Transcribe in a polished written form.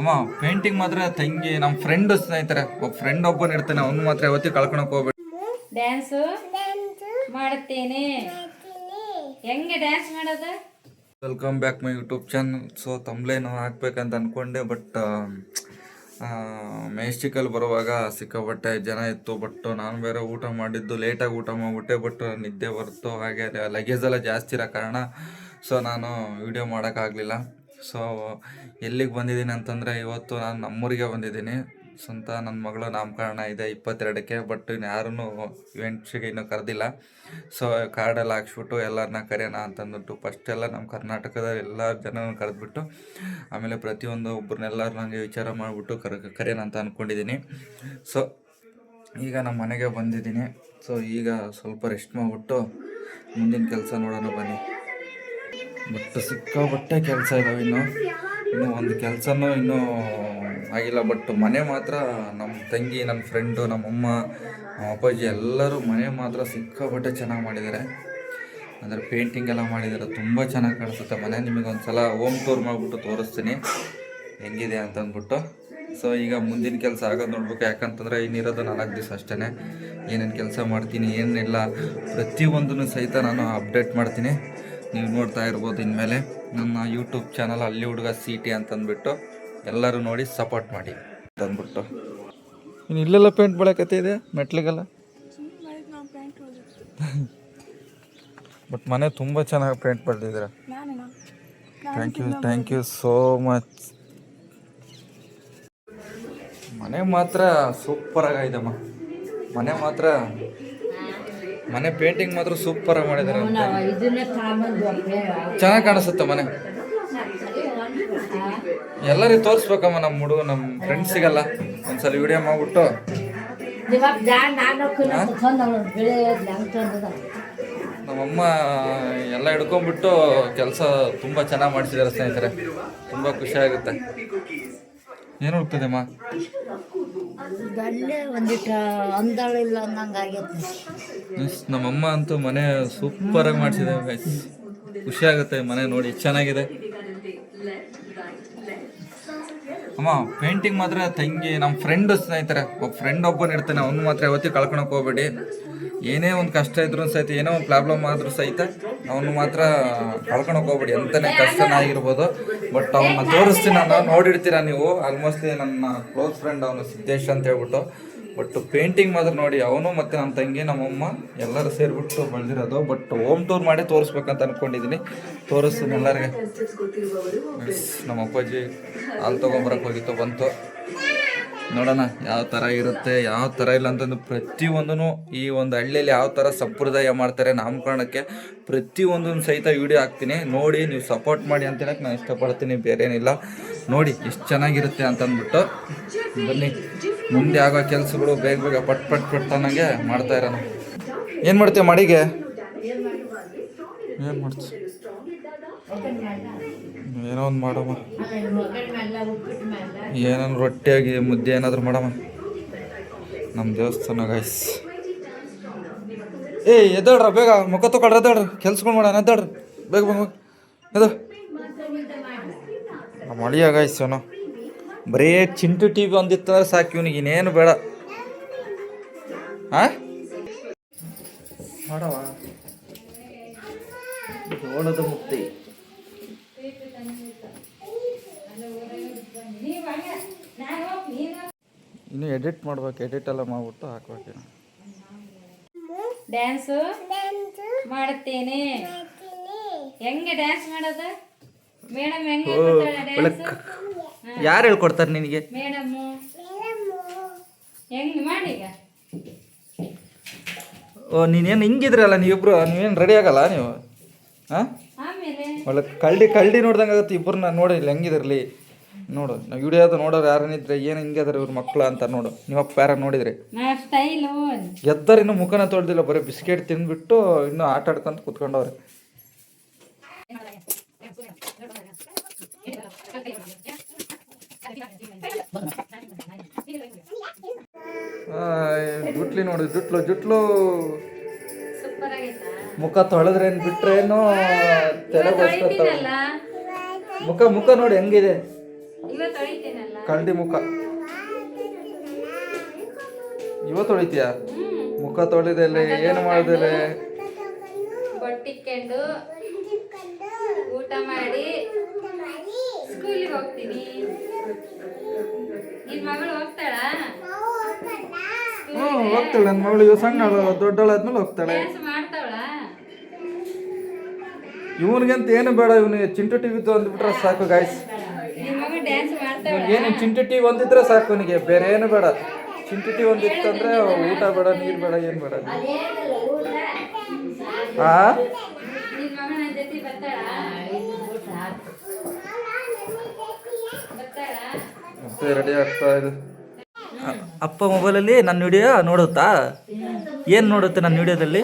ಅಮ್ಮ ಪೇಂಟಿಂಗ್ ಮಾತ್ರ ತಂಗಿ ನಮ್ಮ ಫ್ರೆಂಡ್ ಸ್ನೇಹಿತರೆ ಫ್ರೆಂಡ್ ಒಬ್ಬನ ಇರ್ತಾನೆ ಅವ್ನು ಮಾತ್ರ ಯಾವತ್ತೂ ಕಳ್ಕೊಳಕ್ ಹೋಗ್ಬೇಡಿ. ಡ್ಯಾನ್ಸ್ ಮಾಡುತ್ತೇನೆ. ಹೆಂಗೆ ಡ್ಯಾನ್ಸ್ ಮಾಡೋದು? Welcome back my YouTube channel. So ತಮ್ಲೇನು ಹಾಕ್ಬೇಕಂತ ಅಂದ್ಕೊಂಡೆ, ಬಟ್ ಮೆಜೆಸ್ಟಿಕಲ್ಲಿ ಬರುವಾಗ ಸಿಕ್ಕಾಪಟ್ಟೆ ಜನ ಇತ್ತು. ಬಟ್ ನಾನು ಬೇರೆ ಊಟ ಮಾಡಿದ್ದು ಲೇಟಾಗಿ ಊಟ ಮಾಡಿಬಿಟ್ಟೆ. ಬಟ್ ನಿದ್ದೆ ಬರ್ತು, ಹಾಗೆ ಲಗೇಜ್ ಎಲ್ಲ ಜಾಸ್ತಿ ಇರೋ ಕಾರಣ ಸೊ ನಾನು ವಿಡಿಯೋ ಮಾಡೋಕ್ಕಾಗಲಿಲ್ಲ. ಸೊ ಎಲ್ಲಿಗೆ ಬಂದಿದ್ದೀನಿ ಅಂತಂದರೆ ಇವತ್ತು ನಾನು ನಮ್ಮೂರಿಗೆ ಬಂದಿದ್ದೀನಿ. ಸ್ವಂತ ನನ್ನ ಮಗಳು ನಾಮಕರಣ ಇದೆ 22ಕ್ಕೆ. ಬಟ್ ಇನ್ನು ಯಾರನ್ನೂ ಇವೆಂಟ್ಸಿಗೆ ಇನ್ನೂ ಕರೆದಿಲ್ಲ. ಸೊ ಕಾರ್ಡೆಲ್ಲ ಹಾಕ್ಸ್ಬಿಟ್ಟು ಎಲ್ಲರನ್ನ ಕರೆಯೋಣ ಅಂತಂದ್ಬಿಟ್ಟು ಫಸ್ಟೆಲ್ಲ ನಮ್ಮ ಕರ್ನಾಟಕದ ಎಲ್ಲ ಜನರನ್ನು ಕರೆದ್ಬಿಟ್ಟು ಆಮೇಲೆ ಪ್ರತಿಯೊಂದು ಒಬ್ಬರನ್ನೆಲ್ಲರೂ ನನಗೆ ವಿಚಾರ ಮಾಡಿಬಿಟ್ಟು ಕರೆಯೋಣ ಅಂತ ಅಂದ್ಕೊಂಡಿದ್ದೀನಿ. ಸೊ ಈಗ ನಮ್ಮ ಮನೆಗೆ ಬಂದಿದ್ದೀನಿ. ಸೊ ಈಗ ಸ್ವಲ್ಪ ರೆಸ್ಟ್ ಮಾಡಿಬಿಟ್ಟು ಮುಂದಿನ ಕೆಲಸ ನೋಡೋಣ ಬನ್ನಿ. ಬಟ್ ಸಿಕ್ಕಾಪಟ್ಟೆ ಕೆಲಸ ಇದ್ದಾವೆ. ಇನ್ನೂ ಒಂದು ಕೆಲಸನೂ ಇನ್ನೂ ಆಗಿಲ್ಲ. ಬಟ್ ಮನೆ ಮಾತ್ರ ನಮ್ಮ ತಂಗಿ, ನನ್ನ ಫ್ರೆಂಡು, ನಮ್ಮಮ್ಮ, ನಮ್ಮ ಅಪ್ಪಾಜಿ ಎಲ್ಲರೂ ಮನೆ ಮಾತ್ರ ಸಿಕ್ಕಾಪಟ್ಟೆ ಚೆನ್ನಾಗಿ ಮಾಡಿದ್ದಾರೆ. ಅಂದರೆ ಪೇಂಟಿಂಗ್ ಎಲ್ಲ ಮಾಡಿದ್ದಾರೆ, ತುಂಬ ಚೆನ್ನಾಗಿ ಕಾಣಿಸುತ್ತೆ ಮನೆ. ನಿಮಗೊಂದು ಸಲ ಹೋಮ್ ಟೂರ್ ಮಾಡಿಬಿಟ್ಟು ತೋರಿಸ್ತೀನಿ ಹೆಂಗಿದೆ ಅಂತಂದ್ಬಿಟ್ಟು. ಸೊ ಈಗ ಮುಂದಿನ ಕೆಲಸ ಆಗೋದು ನೋಡ್ಬೇಕು. ಯಾಕಂತಂದರೆ ಇನ್ನಿರೋದು 4 ದಿವಸ ಅಷ್ಟೇ. ಏನೇನು ಕೆಲಸ ಮಾಡ್ತೀನಿ ಏನಿಲ್ಲ ಪ್ರತಿಯೊಂದನ್ನು ಸಹಿತ ನಾನು ಅಪ್ಡೇಟ್ ಮಾಡ್ತೀನಿ. ನೀವು ನೋಡ್ತಾ ಇರ್ಬೋದು ಇನ್ಮೇಲೆ ನನ್ನ ಯೂಟ್ಯೂಬ್ ಚಾನಲ್ ಅಲ್ಲಿ ಹುಡುಗ CT ಅಂತಂದ್ಬಿಟ್ಟು ಎಲ್ಲರೂ ನೋಡಿ ಸಪೋರ್ಟ್ ಮಾಡಿ ಅಂತಂದ್ಬಿಟ್ಟು. ಇನ್ನು ಇಲ್ಲೆಲ್ಲ ಪೇಂಟ್ ಬಳಕತ್ತೆ ಇದೆ ಮೆಟ್ಲಿಗೆಲ್ಲ. ಬಟ್ ಮನೆ ತುಂಬ ಚೆನ್ನಾಗಿ ಪೇಂಟ್ ಬಳ್ದಿದ್ದೀರ. Thank you so much. ಮನೆ ಮಾತ್ರ ಸೂಪರಾಗಿದೆಮ್ಮ. ಮನೆ ಪೇಂಟಿಂಗ್ ಮಾತ್ರ ಸೂಪರಾಗಿ ಮಾಡಿದ್ದಾರೆ. ಚೆನ್ನಾಗಿ ಕಾಣಿಸುತ್ತೆ ಮನೆ. ಎಲ್ಲರಿಗೂ ತೋರಿಸ್ಬೇಕಮ್ಮ, ನಮ್ಮ ಹುಡುಗ ನಮ್ಮ ಫ್ರೆಂಡ್ಸಿಗೆಲ್ಲ ಒಂದ್ಸಲ ವಿಡಿಯೋ ಮಾಡಿಬಿಟ್ಟು. ನಮ್ಮಮ್ಮ ಎಲ್ಲ ಹಿಡ್ಕೊಂಡ್ಬಿಟ್ಟು ಕೆಲಸ ತುಂಬ ಚೆನ್ನಾಗಿ ಮಾಡಿಸಿದ್ದಾರೆ ಸ್ನೇಹಿತರೆ. ತುಂಬ ಖುಷಿಯಾಗುತ್ತೆ. ಏನು ಹೋಗ್ತದೆಮ್ಮ? ನಮ್ಮಮ್ಮ ಅಂತೂ ಮನೆ ಸೂಪರಾಗಿ ಮಾಡಿಸಿದ್ದಾರೆ ಗೈಸ್. ಖುಷಿಯಾಗುತ್ತೆ ಮನೆ ನೋಡಿ, ಚೆನ್ನಾಗಿದೆ. ಅಮ್ಮ ಪೇಂಟಿಂಗ್ ಮಾತ್ರ ತಂಗಿ, ನಮ್ಮ ಫ್ರೆಂಡ್ ಸ್ನೇಹಿತರೆ ಫ್ರೆಂಡ್ ಒಬ್ಬನ ಇರ್ತಾನೆ ಅವ್ನು ಮಾತ್ರ ಯಾವತ್ತೂ ಕಳ್ಕೊಳಕ್ಕೆ ಹೋಗ್ಬೇಡಿ. ಏನೇ ಒಂದು ಕಷ್ಟ ಇದ್ರೂ ಸಹಿತ, ಏನೋ ಒಂದು ಪ್ರಾಬ್ಲಮ್ ಆದರೂ ಸಹಿತ ಅವನು ಮಾತ್ರ ಕಳ್ಕೊಳಕ್ಕೆ ಹೋಗ್ಬೇಡಿ. ಎಂತನೇ ಕಷ್ಟನಾಗಿರ್ಬೋದು. ಬಟ್ ಅವನ್ನ ತೋರಿಸ್ತೀನಿ, ನಾನು ನೋಡಿರ್ತೀರ ನೀವು. ಆಲ್ಮೋಸ್ಟ್ ನನ್ನ ಕ್ಲೋಸ್ ಫ್ರೆಂಡ್ ಅವನು ಸಿದ್ದೇಶ್ ಅಂತ ಹೇಳ್ಬಿಟ್ಟು. ಬಟ್ ಪೇಂಟಿಂಗ್ ಮಾತ್ರ ನೋಡಿ, ಅವನು ಮತ್ತು ನನ್ನ ತಂಗಿ, ನಮ್ಮಮ್ಮ ಎಲ್ಲರೂ ಸೇರಿಬಿಟ್ಟು ಬೆಳೆದಿರೋದು. ಬಟ್ ಹೋಮ್ ಟೂರ್ ಮಾಡಿ ತೋರಿಸ್ಬೇಕಂತ ಅಂದ್ಕೊಂಡಿದ್ದೀನಿ. ತೋರಿಸ್ತೀನಿ ಎಲ್ಲರಿಗೆ. ನಮ್ಮ ಅಪ್ಪಾಜಿ ಹಾಲು ತೊಗೊಂಬರಕ್ಕೆ ಹೋಗಿತ್ತು, ಬಂತು. ನೋಡೋಣ ಯಾವ ಥರ ಇರುತ್ತೆ, ಯಾವ ಥರ ಇಲ್ಲ ಅಂತಂದು ಪ್ರತಿಯೊಂದೂ ಈ ಒಂದು ಹಳ್ಳಿಯಲ್ಲಿ ಯಾವ ಥರ ಸಂಪ್ರದಾಯ ಮಾಡ್ತಾರೆ ನಾಮಕರಣಕ್ಕೆ ಪ್ರತಿಯೊಂದನ್ನು ಸಹಿತ ವಿಡಿಯೋ ಹಾಕ್ತೀನಿ. ನೋಡಿ ನೀವು ಸಪೋರ್ಟ್ ಮಾಡಿ ಅಂತ ಹೇಳಕ್ಕೆ ನಾನು ಇಷ್ಟಪಡ್ತೀನಿ, ಬೇರೆ ಏನಿಲ್ಲ. ನೋಡಿ ಎಷ್ಟು ಚೆನ್ನಾಗಿರುತ್ತೆ ಅಂತಂದ್ಬಿಟ್ಟು ಬನ್ನಿ. ಮುಂದೆ ಆಗೋ ಕೆಲಸಗಳು ಬೇಗ ಪಟ್ ಅನ್ನಂಗೆ ಮಾಡ್ತಾ ಇರೋಣ. ಏನು ಮಾಡ್ತೀವಿ ಮಡಿಗೆ? ಏನು ಮಾಡ್ತೀವಿ? ಏನೋ ಒಂದು ಮಾಡಮ್ಮ. ಏನಾದ್ರು ರೊಟ್ಟಿಯಾಗಿ ಮುದ್ದೆ ಏನಾದರೂ ಮಾಡಮ್ಮ. ನಮ್ಮ ದೇವಸ್ಥಾನ ಗೈಸ್. ಎದ್ದೇಳ್ರ ಬೇಗ, ಮುಖ ತಗೊಳ್ರಿ, ಎದ್ದೇಳ್ರಿ, ಕೆಲ್ಸಗಳು ಮಾಡೋಣ, ಎದ್ದೇಳ್ರಿ ಬೇಗ ಎದು ಮಳಿಯ ಗೈಸ್. ಏನೋ ಬರೀ ಚಿಂಟು TV ಒಂದಿತ್ತಂದ್ರೆ ಸಾಕು ಇವನಿಗೆ, ಇನ್ನೇನು ಬೇಡ. ಮಾಡವ ಜೋಳದ ಮುದ್ದೆ. ಇನ್ನು ಎಡಿಟ್ ಮಾಡ್ಬೇಕು, ಎಡಿಟ್ ಎಲ್ಲ ಮಾಡ್ಬಿಟ್ಟು ಹಾಕ್ಬೇಕು. ಡ್ಯಾನ್ಸ್ ಮಾಡುತ್ತೇನೆ. ಹೆಂಗೆ ಡ್ಯಾನ್ಸ್ ಮಾಡೋದು? ಮೇಡಮ್ ಹೆಂಗೆ ಡ್ಯಾನ್ಸ್? ಯಾರು ಹೇಳ್ಕೊಡ್ತಾರೆ ನಿನಗೆ? ಮೇಡಮ್ ಹೆಂಗೆ ಮಾಡೀಗ? ಓ ನೀನೇನು ಹಿಂಗಿದ್ರಲ್ಲ ನೀವಿಬ್ರು, ನೀವೇನು ರೆಡಿ ಆಗಲ್ಲ ನೀವು? ಆಮೇಲೆ ಒಳ್ಳೆ ಕಳ್ಳಿ ನೋಡ್ದಂಗೆ ಆಗುತ್ತೆ ಇಬ್ಬರನ್ನ. ನೋಡಿ ಇಲ್ಲಿ ಹೆಂಗಿದ್ರಲ್ಲಿ ನೋಡು. ನಾವು ವಿಡಿಯೋದು ನೋಡೋರು ಯಾರನಿದ್ರೆ ಏನು ಹಿಂಗೆ ಅದಾರೆ ಇವ್ರ ಮಕ್ಕಳು ಅಂತ ನೋಡು. ನೀವಪ್ಪ ಯಾರ ನೋಡಿದ್ರಿ ಎದ್ದರ್ ಇನ್ನೂ ಮುಖನ ತೊಳ್ದಿಲ್ಲ, ಬರೀ ಬಿಸ್ಕೆಟ್ ತಿಂದ್ಬಿಟ್ಟು ಇನ್ನೂ ಆಟ ಆಡ್ಕೊಂತ ಕುತ್ಕೊಂಡವ್ರೆ. ಜುಟ್ಲಿ ನೋಡಿ, ಜುಟ್ಲು ಮುಖ ತೊಳೆದ್ರೇನು ಬಿಟ್ರೇನು ತಲೆ ಮುಖ ನೋಡಿ ಹೆಂಗಿದೆ. ತೊಳಿತೀನಲ್ಲ. ಕಳ್ಳಿ ಮುಖ ಇವತ್ತು ತೊಳಿತೀಯ? ಮುಖ ತೊಳೆದಲ್ಲಿ ಏನು ಮಾಡಿದ್ರೆ? ಬೊಟ್ಟಿಕ್ಕೊಂಡು ಊಟ ಮಾಡಿ ಸ್ಕೂಲಿಗೆ ಹೋಗ್ತೀನಿ. ನಿನ್ ಮಗಳು ಹೋಗ್ತಾಳಾ? ಹೋಗ್ತಾಳೆ ನನ್ನ ಮಗಳು. ಇವ್ ಸಣ್ಣಳು, ದೊಡ್ಡಳಾದ್ಮೇಲೆ ಹೋಗ್ತಾಳೆ. ಡ್ಯಾನ್ಸ್ ಮಾಡ್ತಾವಳಾ? ಇವನಿಗಂತ ಏನು ಬೇಡ, ಇವನಿಗೆ ಚಿಂಟು ಟಿವಿ ಅಂದ್ಬಿಟ್ರೆ ಸಾಕು ಗಾಯ್ಸ್. ನಿನ್ ಮಗಳು ಡ್ಯಾನ್ಸ್ ಮಾಡ್ತಾವಳಾ? ಏನು ಚಿಂಟು ಟಿವಿ ಒಂದಿದ್ರೆ ಸಾಕು ಅವನಿಗೆ, ಬೇರೆ ಏನು ಬೇಡ. ಚಿಂಟು ಟಿವಿ ಒಂದಿತ್ತಂದ್ರೆ ಊಟ ಬೇಡ, ನೀರು ಬೇಡ, ಏನು ಬೇಡ. ಆ ನಿನ್ ಮಗಳು ನನ್ನ ಜೊತೆ ಬರ್ತಾಳಾ? ಬರ್ತಾಳಾ? ಮತ್ತೆ ರೆಡಿ ಆಗ್ತಾ ಇದೆ. ಅಪ್ಪ ಮೊಬೈಲಲ್ಲಿ ನನ್ನ ವಿಡಿಯೋ ನೋಡುತ್ತಾ? ಏನು ನೋಡುತ್ತೆ ನನ್ನ ವಿಡಿಯೋದಲ್ಲಿ?